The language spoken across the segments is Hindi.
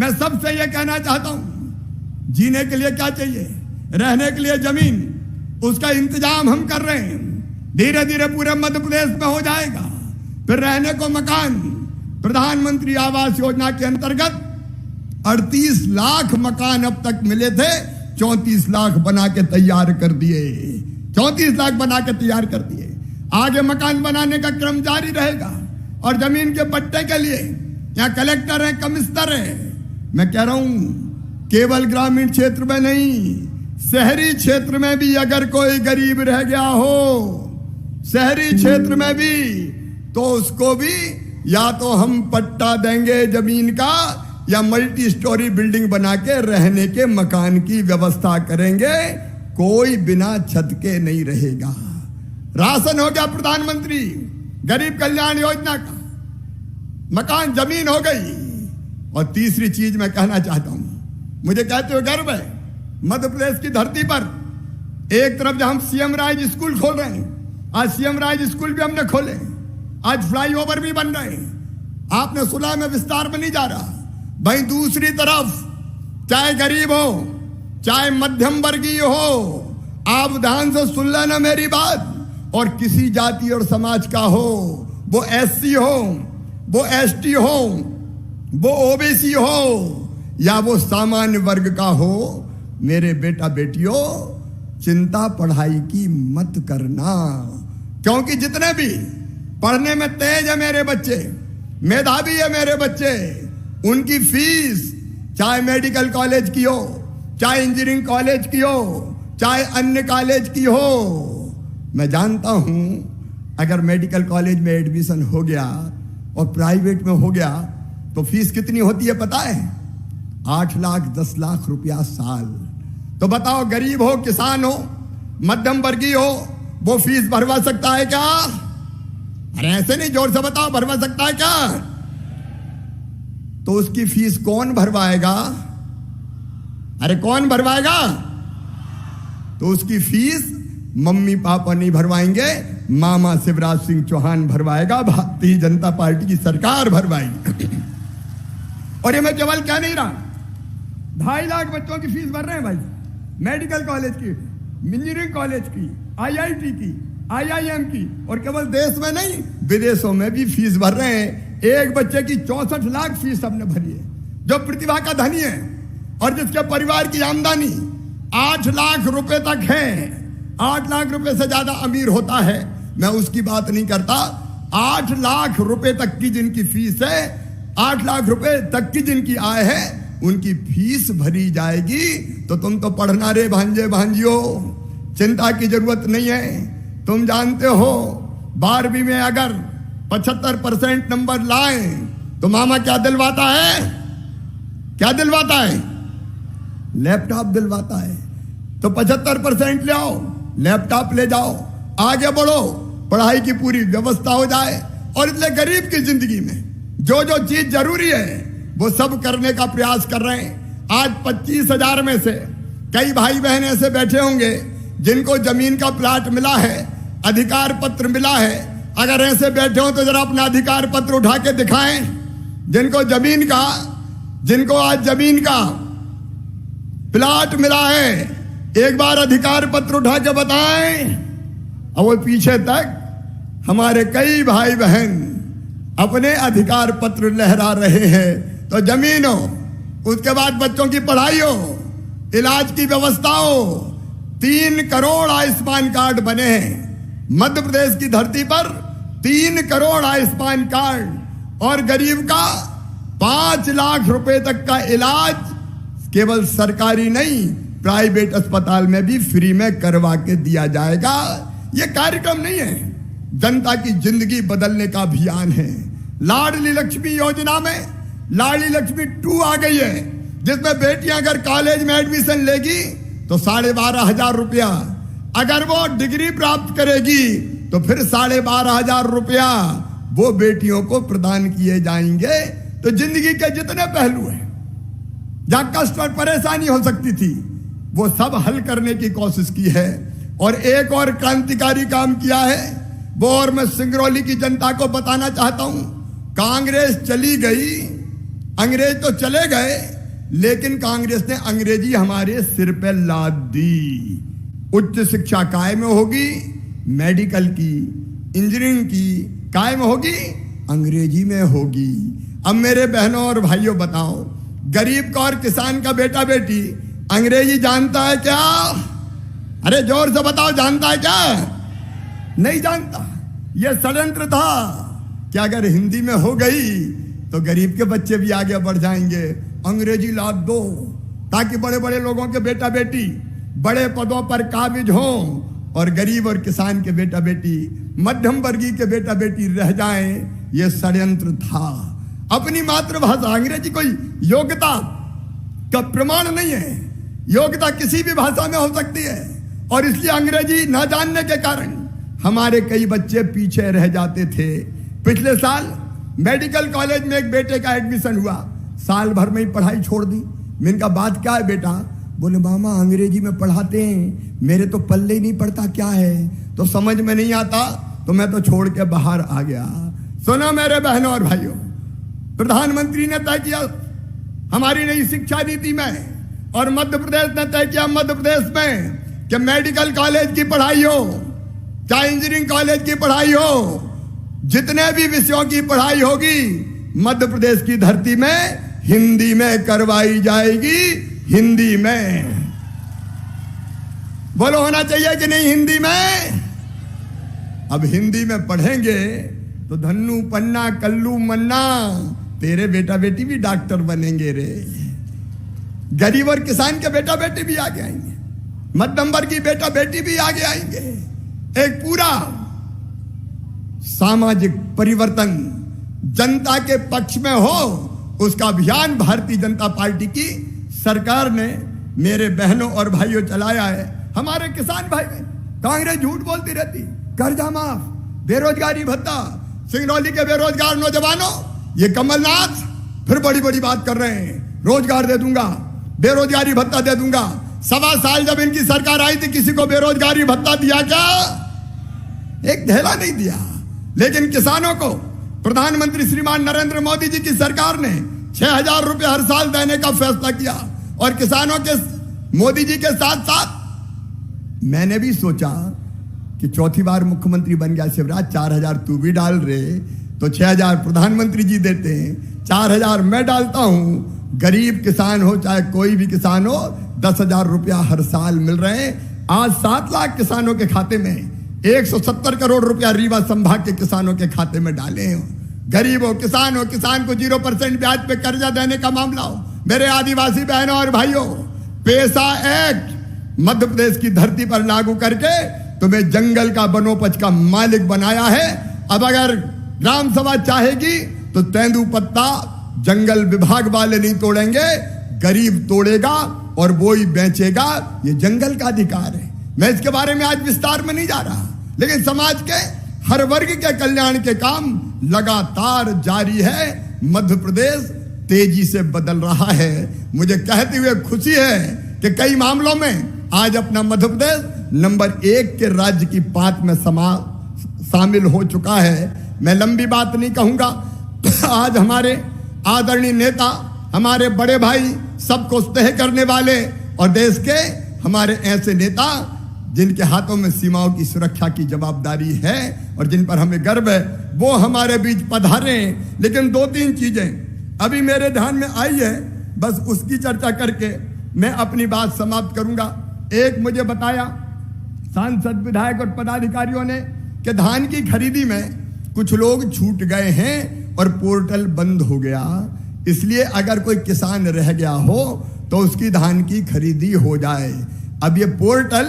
मैं सबसे यह कहना चाहता हूं, जीने के लिए क्या चाहिए? रहने के लिए जमीन, उसका इंतजाम हम कर रहे हैं। धीरे धीरे पूरे मध्य प्रदेश में हो जाएगा। फिर रहने को मकान, प्रधानमंत्री आवास योजना के अंतर्गत 38 लाख मकान अब तक मिले थे, 34 लाख बना के तैयार कर दिए। 34 लाख बना के तैयार कर दिए। आगे मकान बनाने का क्रम जारी रहेगा। और जमीन के पट्टे के लिए यहाँ कलेक्टर है, कमिश्नर है। मैं कह रहा हूं केवल ग्रामीण क्षेत्र में नहीं, शहरी क्षेत्र में भी अगर कोई गरीब रह गया हो, शहरी क्षेत्र में भी, तो उसको भी या तो हम पट्टा देंगे जमीन का, या मल्टी स्टोरी बिल्डिंग बना के रहने के मकान की व्यवस्था करेंगे। कोई बिना छत के नहीं रहेगा। राशन हो गया प्रधानमंत्री गरीब कल्याण योजना का, मकान जमीन हो गई। और तीसरी चीज मैं कहना चाहता हूं, मुझे कहते हुए गर्व है, मध्य प्रदेश की धरती पर एक तरफ जब हम सीएम राज स्कूल खोल रहे हैं, आज सीएम राज स्कूल भी हमने खोले, आज फ्लाईओवर भी बन रहे हैं। आपने सुना, मैं विस्तार में नहीं जा रहा। भाई दूसरी तरफ चाहे गरीब हो, चाहे मध्यम वर्गीय हो, आप ध्यान से सुन लेना मेरी बात, और किसी जाति और समाज का हो, वो एससी हो, वो एसटी हो, वो ओबीसी हो, या वो सामान्य वर्ग का हो, मेरे बेटा बेटियों, चिंता पढ़ाई की मत करना। क्योंकि जितने भी पढ़ने में तेज है मेरे बच्चे, मेधावी है मेरे बच्चे, उनकी फीस चाहे मेडिकल कॉलेज की हो, चाहे इंजीनियरिंग कॉलेज की हो, चाहे अन्य कॉलेज की हो, मैं जानता हूं अगर मेडिकल कॉलेज में एडमिशन हो गया और प्राइवेट में हो गया तो फीस कितनी होती है पता है? 8 लाख 10 लाख रुपया साल। तो बताओ, गरीब हो, किसान हो, मध्यम वर्गीय हो, वो फीस भरवा सकता है क्या? अरे ऐसे नहीं, जोर से बताओ, भरवा सकता है क्या? तो उसकी फीस कौन भरवाएगा? अरे कौन भरवाएगा? तो उसकी फीस मम्मी पापा नहीं भरवाएंगे, मामा शिवराज सिंह चौहान भरवाएगा, भारतीय जनता पार्टी की सरकार भरवाएगी। और ये मैं केवल कह नहीं रहा, 2.5 लाख बच्चों की फीस भर रहे हैं भाई, मेडिकल कॉलेज की, इंजीनियरिंग कॉलेज की, आईआईटी की, आईआईएम की, और केवल देश में नहीं विदेशों में भी फीस भर रहे हैं। एक बच्चे की 64 लाख फीस हमने भरी है। जो प्रतिभा का धनी है और जिसके परिवार की आमदनी 8 लाख रुपए तक है, 8 लाख रुपए से ज्यादा अमीर होता है, मैं उसकी बात नहीं करता। 8 लाख रुपए तक की जिनकी फीस है, 8 लाख रुपए तक की जिनकी आय है, उनकी फीस भरी जाएगी। तो तुम तो पढ़ना रे भांजे भांजियो, चिंता की जरूरत नहीं है। तुम जानते हो 12वीं में अगर 75% नंबर लाए तो मामा क्या दिलवाता है? क्या दिलवाता है? लैपटॉप दिलवाता है। तो 75% ले आओ, लैपटॉप ले जाओ, आगे बढ़ो, पढ़ाई की पूरी व्यवस्था हो जाए। और इसलिए गरीब की जिंदगी में जो जो चीज जरूरी है वो सब करने का प्रयास कर रहे हैं। आज 25,000 में से कई भाई बहन ऐसे बैठे होंगे जिनको जमीन का प्लाट मिला है, अधिकार पत्र मिला है। अगर ऐसे बैठे हो तो जरा अपना अधिकार पत्र उठा के दिखाएं। जिनको आज जमीन का प्लाट मिला है, एक बार अधिकार पत्र उठा के बताएं। और वो पीछे तक हमारे कई भाई बहन अपने अधिकार पत्र लहरा रहे हैं। तो जमीन हो, उसके बाद बच्चों की पढ़ाई हो, इलाज की व्यवस्था हो। 3 करोड़ आयुष्मान कार्ड बने हैं मध्य प्रदेश की धरती पर, 3 करोड़ आयुष्मान कार्ड। और गरीब का 5 लाख रुपए तक का इलाज केवल सरकारी नहीं, प्राइवेट अस्पताल में भी फ्री में करवा के दिया जाएगा। यह कार्यक्रम नहीं है, जनता की जिंदगी बदलने का अभियान है। लाडली लक्ष्मी योजना में लाडली लक्ष्मी 2 आ गई है, जिसमें बेटियां अगर कॉलेज में एडमिशन लेगी तो 12,500 रुपया, अगर वो डिग्री प्राप्त करेगी तो फिर 12,500 रुपया वो बेटियों को प्रदान किए जाएंगे। तो जिंदगी के जितने पहलू हैं जहां कष्ट और परेशानी हो सकती थी, वो सब हल करने की कोशिश की है। और एक और क्रांतिकारी काम किया है वो, और मैं सिंगरौली की जनता को बताना चाहता हूं। कांग्रेस चली गई, अंग्रेज तो चले गए, लेकिन कांग्रेस ने अंग्रेजी हमारे सिर पे लाद दी। उच्च शिक्षा कायम होगी, मेडिकल की, इंजीनियरिंग की कायम होगी, अंग्रेजी में होगी। अब मेरे बहनों और भाइयों बताओ, गरीब का और किसान का बेटा बेटी अंग्रेजी जानता है क्या? अरे जोर से बताओ, जानता है क्या? नहीं जानता। यह षड्यंत्र था कि अगर हिंदी में हो गई तो गरीब के बच्चे भी आगे बढ़ जाएंगे। अंग्रेजी लाद दो ताकि बड़े बड़े लोगों के बेटा बेटी बड़े पदों पर काबिज हों और गरीब और किसान के बेटा बेटी, मध्यम वर्गीय के बेटा बेटी रह जाएं। यह षड्यंत्र था। अपनी मातृभाषा, अंग्रेजी कोई योग्यता का प्रमाण नहीं है। योग्यता किसी भी भाषा में हो सकती है, और इसलिए अंग्रेजी न जानने के कारण हमारे कई बच्चे पीछे रह जाते थे। पिछले साल मेडिकल कॉलेज में एक बेटे का एडमिशन हुआ, साल भर में ही पढ़ाई छोड़ दी। मैंने कहा बात क्या है बेटा? बोले मामा अंग्रेजी में पढ़ाते हैं, मेरे तो पल्ले ही नहीं पड़ता क्या है, तो समझ में नहीं आता, तो मैं तो छोड़ के बाहर आ गया। सुनो मेरे बहनों और भाइयों, प्रधानमंत्री ने तय किया हमारी नई शिक्षा नीति में, और मध्य प्रदेश ने तय किया मध्य प्रदेश में कि मेडिकल कॉलेज की पढ़ाई हो, चाहे इंजीनियरिंग कॉलेज की पढ़ाई हो, जितने भी विषयों की पढ़ाई होगी मध्य प्रदेश की धरती में हिंदी में करवाई जाएगी। हिंदी में बोलो, होना चाहिए कि नहीं हिंदी में? अब हिंदी में पढ़ेंगे तो धन्नू पन्ना कल्लू मन्ना तेरे बेटा बेटी भी डॉक्टर बनेंगे रे। गरीब और किसान के बेटा बेटी भी आगे आएंगे, मध्यम वर्ग की बेटा बेटी भी आगे आएंगे। एक पूरा सामाजिक परिवर्तन जनता के पक्ष में हो, उसका अभियान भारतीय जनता पार्टी की सरकार ने मेरे बहनों और भाइयों चलाया है। हमारे किसान भाई, कांग्रेस झूठ बोलती रहती, कर्जा माफ, बेरोजगारी भत्ता, सिंगरौली के बेरोजगार नौजवानों, ये कमलनाथ फिर बड़ी बड़ी बात कर रहे हैं, रोजगार दे दूंगा, बेरोजगारी भत्ता दे दूंगा। 1.25 साल जब इनकी सरकार आई थी, किसी को बेरोजगारी भत्ता दिया क्या? एक ढेला नहीं दिया। लेकिन किसानों को प्रधानमंत्री श्रीमान नरेंद्र मोदी जी की सरकार ने 6,000 रुपए हर साल देने का फैसला किया, और किसानों के मोदी जी के साथ साथ मैंने भी सोचा कि चौथी बार मुख्यमंत्री बन गया शिवराज, 4,000 तू भी डाल रहे तो 6,000 प्रधानमंत्री जी देते हैं, 4,000 मैं डालता हूं। गरीब किसान हो चाहे कोई भी किसान हो, 10,000 रुपया हर साल मिल रहे हैं। आज 7 लाख किसानों के खाते में 170 करोड़ रुपया रीवा संभाग के किसानों के खाते में डाले हैं। गरीब हो, किसान हो, किसान को 0% ब्याज पे कर्जा देने का मामला हो। मेरे आदिवासी बहनों और भाइयों, पेसा एक्ट मध्य प्रदेश की धरती पर लागू करके तुम्हें जंगल का वनोपज का मालिक बनाया है। अब अगर ग्राम सभा चाहेगी तो तेंदुपत्ता जंगल विभाग वाले नहीं तोड़ेंगे, गरीब तोड़ेगा और वो ही बेचेगा। ये जंगल का अधिकार है। मैं इसके बारे में आज विस्तार में नहीं जा रहा, लेकिन समाज के हर वर्ग के कल्याण के काम लगातार जारी है। मध्य प्रदेश तेजी से बदल रहा है। मुझे कहते हुए खुशी है कि कई मामलों में आज अपना मध्य प्रदेश नंबर 1 के राज्य की पात में शामिल हो चुका है। मैं लंबी बात नहीं कहूंगा। आज हमारे आदरणीय नेता, हमारे बड़े भाई, सबको तय करने वाले और देश के हमारे ऐसे नेता जिनके हाथों में सीमाओं की सुरक्षा की जवाबदारी है और जिन पर हमें गर्व है, वो हमारे बीच पधारे। लेकिन 2-3 चीजें अभी मेरे ध्यान में आई है, बस उसकी चर्चा करके मैं अपनी बात समाप्त करूंगा। एक मुझे बताया सांसद, विधायक और पदाधिकारियों ने कि धान की खरीदी में कुछ लोग छूट गए हैं और पोर्टल बंद हो गया, इसलिए अगर कोई किसान रह गया हो तो उसकी धान की खरीदी हो जाए। अब ये पोर्टल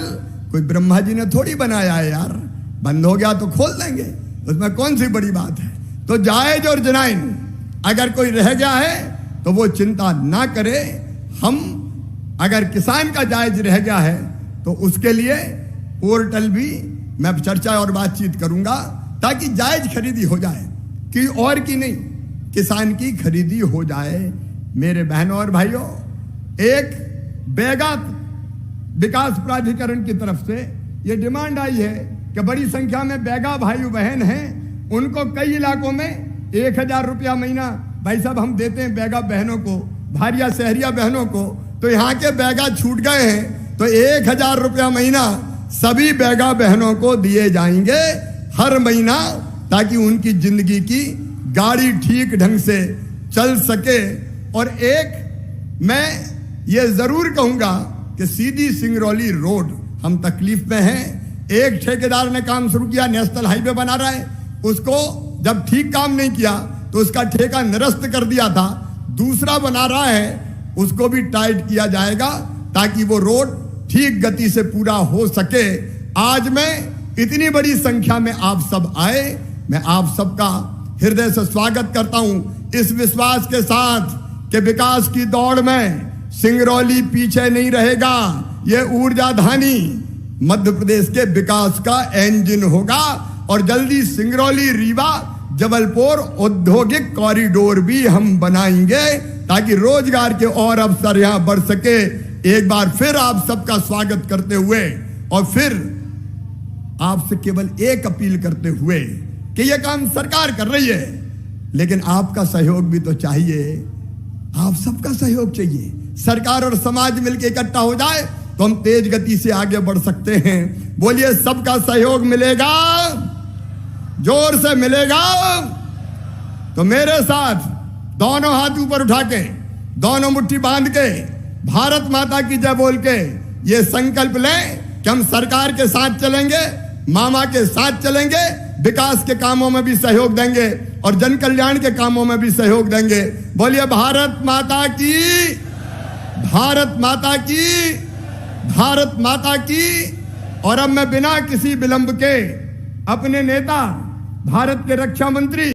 कोई ब्रह्मा जी ने थोड़ी बनाया है यार, बंद हो गया तो खोल देंगे, उसमें कौन सी बड़ी बात है। तो जायज और जनाइन, अगर कोई रह गया है तो वो चिंता ना करे। हम अगर किसान का जायज रह गया है तो उसके लिए पोर्टल भी मैं चर्चा और बातचीत करूंगा ताकि जायज खरीदी हो जाए, कि और की नहीं, किसान की खरीदी हो जाए। मेरे बहनों और भाइयों, एक बैगा विकास प्राधिकरण की तरफ से यह डिमांड आई है कि बड़ी संख्या में बैगा भाई बहन हैं, उनको कई इलाकों में 1,000 रुपया महीना भाई साहब हम देते हैं बैगा बहनों को, भारिया शहरिया बहनों को, तो यहाँ के बैगा छूट गए हैं, तो 1000 रुपया महीना सभी बैगा बहनों को दिए जाएंगे हर महीना, ताकि उनकी जिंदगी की गाड़ी ठीक ढंग से चल सके। और एक मैं ये जरूर कहूंगा कि सीधी सिंगरौली रोड हम तकलीफ में हैं। एक ठेकेदार ने काम शुरू किया, नेशनल हाईवे बना रहा है, उसको जब ठीक काम नहीं किया तो उसका ठेका निरस्त कर दिया था। दूसरा बना रहा है, उसको भी टाइट किया जाएगा ताकि वो रोड ठीक गति से पूरा हो सके। आज मैं इतनी बड़ी संख्या में आप सब आए, मैं आप सबका हृदय से स्वागत करता हूं, इस विश्वास के साथ कि विकास की दौड़ में सिंगरौली पीछे नहीं रहेगा। ये ऊर्जाधानी मध्य प्रदेश के विकास का इंजन होगा और जल्दी सिंगरौली रीवा जबलपुर औद्योगिक कॉरिडोर भी हम बनाएंगे ताकि रोजगार के और अवसर यहां बढ़ सके। एक बार फिर आप सबका स्वागत करते हुए और फिर आपसे केवल एक अपील करते हुए कि यह काम सरकार कर रही है, लेकिन आपका सहयोग भी तो चाहिए, आप सबका सहयोग चाहिए। सरकार और समाज मिलकर इकट्ठा हो जाए तो हम तेज गति से आगे बढ़ सकते हैं। बोलिए, सबका सहयोग मिलेगा, जोर से मिलेगा। तो मेरे साथ दोनों हाथ ऊपर उठा के, दोनों मुट्ठी बांध के, भारत माता की जय बोल के ये संकल्प लें कि हम सरकार के साथ चलेंगे, मामा के साथ चलेंगे, विकास के कामों में भी सहयोग देंगे और जन कल्याण के कामों में भी सहयोग देंगे। बोलिए, भारत माता की, भारत माता की, भारत माता की। और अब मैं बिना किसी विलंब के अपने नेता, भारत के रक्षा मंत्री